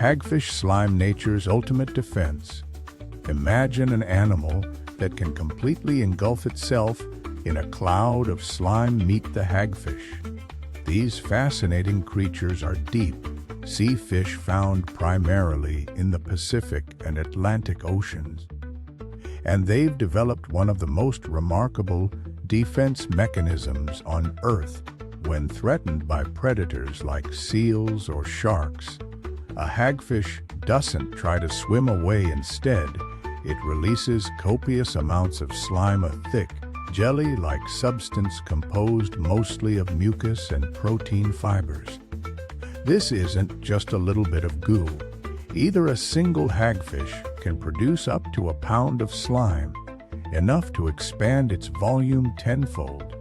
Hagfish slime, nature's ultimate defense. Imagine an animal that can completely engulf itself in a cloud of slime. Meet the hagfish. These fascinating creatures are deep sea fish found primarily in the Pacific and Atlantic Oceans. And they've developed one of the most remarkable defense mechanisms on Earth. When threatened by predators like seals or sharks, a hagfish doesn't try to swim away. Instead, it releases copious amounts of slime, a thick, jelly-like substance composed mostly of mucus and protein fibers. This isn't just a little bit of goo. Either a single hagfish can produce up to a pound of slime, enough to expand its volume tenfold.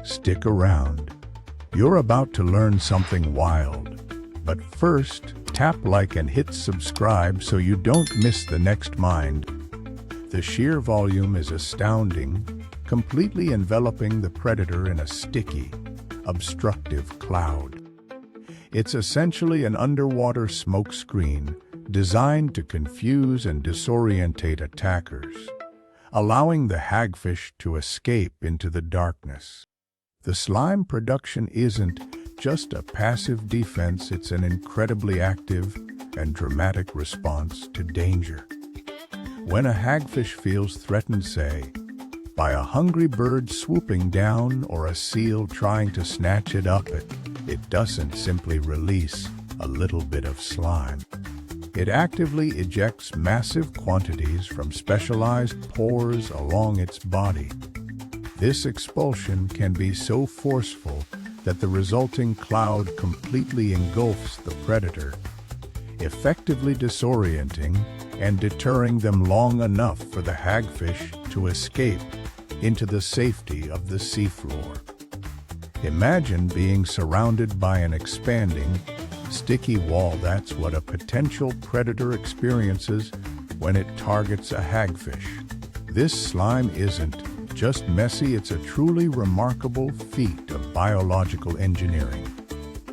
Stick around. You're about to learn something wild. But first, tap like and hit subscribe so you don't miss the next mind. The sheer volume is astounding, completely enveloping the predator in a sticky, obstructive cloud. It's essentially an underwater smoke screen designed to confuse and disorientate attackers, allowing the hagfish to escape into the darkness. The slime production isn't just a passive defense, it's an incredibly active and dramatic response to danger. When a hagfish feels threatened, say, by a hungry bird swooping down or a seal trying to snatch it up, it doesn't simply release a little bit of slime. It actively ejects massive quantities from specialized pores along its body. This expulsion can be so forceful that the resulting cloud completely engulfs the predator, effectively disorienting and deterring them long enough for the hagfish to escape into the safety of the seafloor. Imagine being surrounded by an expanding, sticky wall. That's what a potential predator experiences when it targets a hagfish. This slime isn't just messy, it's a truly remarkable feat of biological engineering.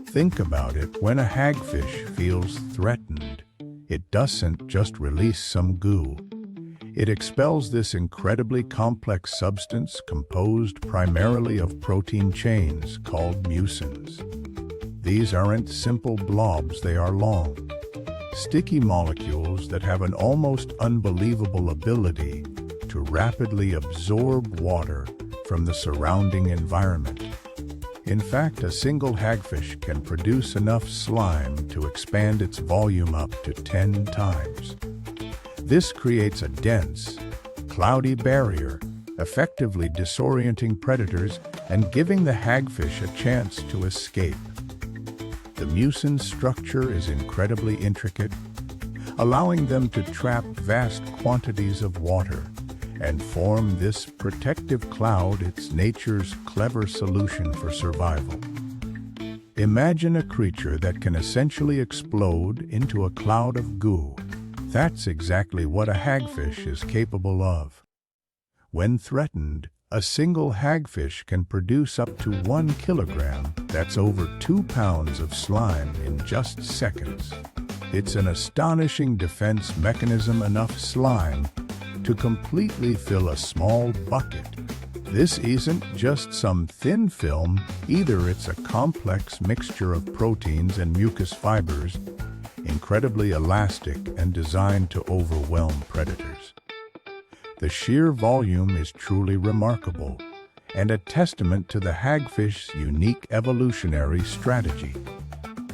Think about it. When a hagfish feels threatened, it doesn't just release some goo. It expels this incredibly complex substance composed primarily of protein chains called mucins. These aren't simple blobs, they are long, sticky molecules that have an almost unbelievable ability to rapidly absorb water from the surrounding environment. In fact, a single hagfish can produce enough slime to expand its volume up to 10 times. This creates a dense, cloudy barrier, effectively disorienting predators and giving the hagfish a chance to escape. The mucin structure is incredibly intricate, allowing them to trap vast quantities of water and form this protective cloud. It's nature's clever solution for survival. Imagine a creature that can essentially explode into a cloud of goo. That's exactly what a hagfish is capable of. When threatened, a single hagfish can produce up to 1 kilogram, that's over 2 pounds of slime in just seconds. It's an astonishing defense mechanism, enough slime to completely fill a small bucket. This isn't just some thin film either, it's a complex mixture of proteins and mucus fibers, incredibly elastic and designed to overwhelm predators. The sheer volume is truly remarkable and a testament to the hagfish's unique evolutionary strategy.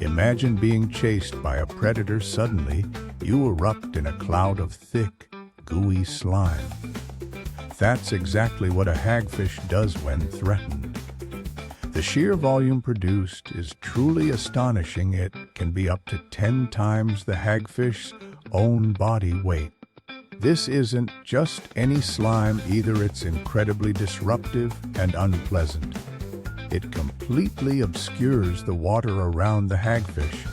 Imagine being chased by a predator. Suddenly, you erupt in a cloud of thick, gooey slime. That's exactly what a hagfish does when threatened. The sheer volume produced is truly astonishing. It can be up to 10 times the hagfish's own body weight. This isn't just any slime either, it's incredibly disruptive and unpleasant. It completely obscures the water around the hagfish,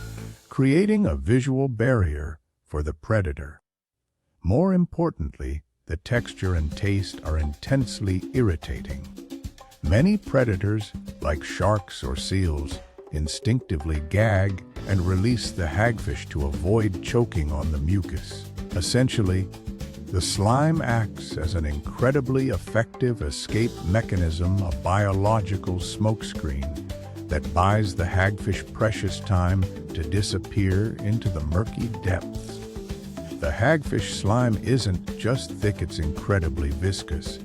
creating a visual barrier for the predator. More importantly, the texture and taste are intensely irritating. Many predators, like sharks or seals, instinctively gag and release the hagfish to avoid choking on the mucus. Essentially, the slime acts as an incredibly effective escape mechanism, a biological smokescreen that buys the hagfish precious time to disappear into the murky depths. The hagfish slime isn't just thick, it's incredibly viscous.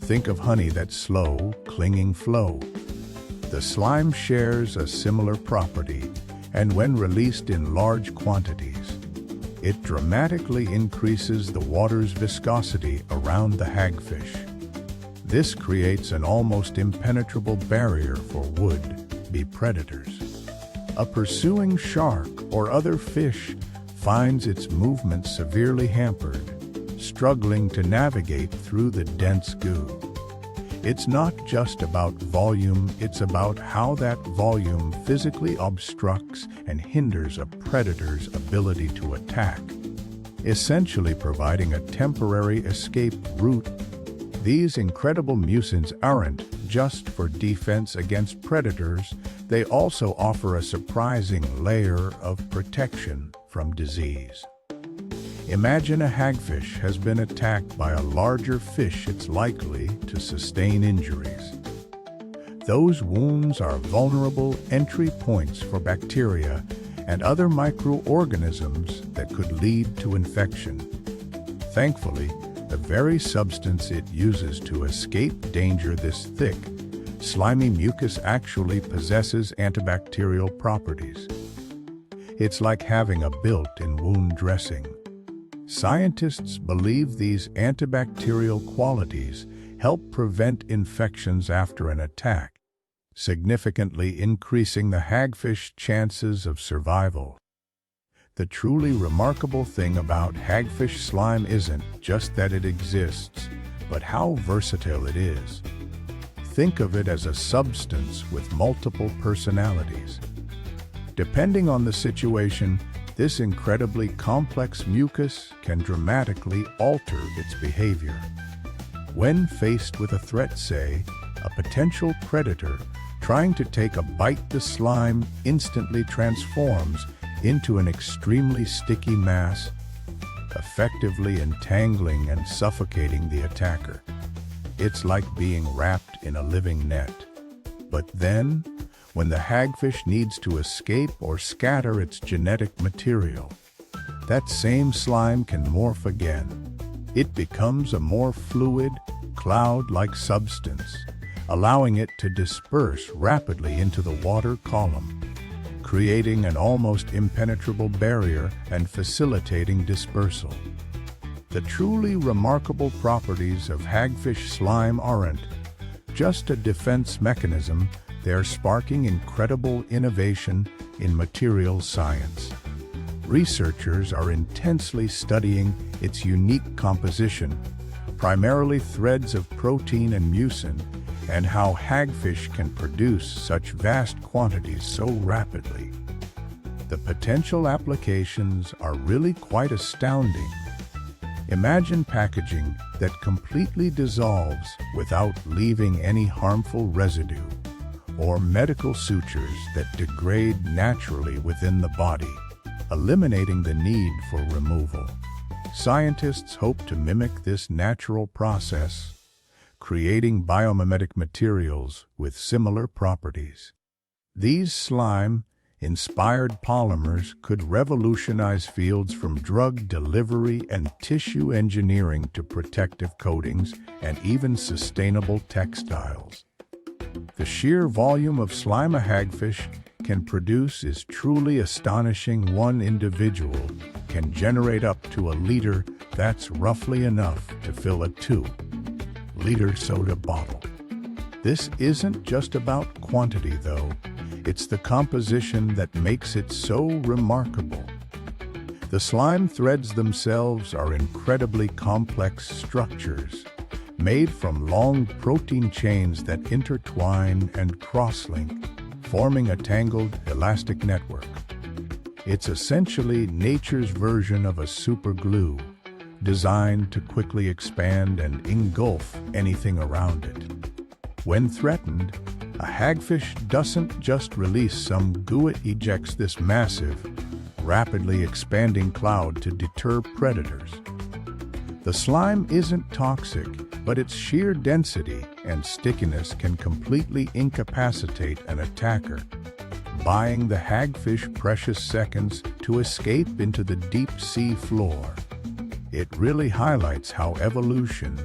Think of honey, that slow, clinging flow. The slime shares a similar property, and when released in large quantities, it dramatically increases the water's viscosity around the hagfish. This creates an almost impenetrable barrier for would-be predators. A pursuing shark or other fish finds its movement severely hampered, struggling to navigate through the dense goo. It's not just about volume, it's about how that volume physically obstructs and hinders a predator's ability to attack, essentially providing a temporary escape route. These incredible mucins aren't just for defense against predators, they also offer a surprising layer of protection from disease. Imagine a hagfish has been attacked by a larger fish, it's likely to sustain injuries. Those wounds are vulnerable entry points for bacteria and other microorganisms that could lead to infection. Thankfully, the very substance it uses to escape danger, this thick, slimy mucus, actually possesses antibacterial properties. It's like having a built-in wound dressing. Scientists believe these antibacterial qualities help prevent infections after an attack, significantly increasing the hagfish chances of survival. The truly remarkable thing about hagfish slime isn't just that it exists, but how versatile it is. Think of it as a substance with multiple personalities. Depending on the situation, this incredibly complex mucus can dramatically alter its behavior. When faced with a threat, say, a potential predator trying to take a bite, the slime instantly transforms into an extremely sticky mass, effectively entangling and suffocating the attacker. It's like being wrapped in a living net. But then, when the hagfish needs to escape or scatter its genetic material, that same slime can morph again. It becomes a more fluid, cloud-like substance, allowing it to disperse rapidly into the water column, creating an almost impenetrable barrier and facilitating dispersal. The truly remarkable properties of hagfish slime aren't just a defense mechanism, they're sparking incredible innovation in materials science. Researchers are intensely studying its unique composition, primarily threads of protein and mucin, and how hagfish can produce such vast quantities so rapidly. The potential applications are really quite astounding. Imagine packaging that completely dissolves without leaving any harmful residue, or medical sutures that degrade naturally within the body, eliminating the need for removal. Scientists hope to mimic this natural process, creating biomimetic materials with similar properties. These slime-inspired polymers could revolutionize fields from drug delivery and tissue engineering to protective coatings and even sustainable textiles. The sheer volume of slime a hagfish can produce is truly astonishing. One individual can generate up to a liter. That's roughly enough to fill a 2-liter soda bottle. This isn't just about quantity, though. It's the composition that makes it so remarkable. The slime threads themselves are incredibly complex structures, made from long protein chains that intertwine and cross-link, forming a tangled, elastic network. It's essentially nature's version of a superglue, designed to quickly expand and engulf anything around it. When threatened, A hagfish doesn't just release some goo, it ejects this massive, rapidly expanding cloud to deter predators. The slime isn't toxic, but its sheer density and stickiness can completely incapacitate an attacker, buying the hagfish precious seconds to escape into the deep sea floor. It really highlights how evolution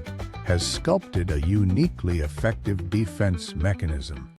has sculpted a uniquely effective defense mechanism.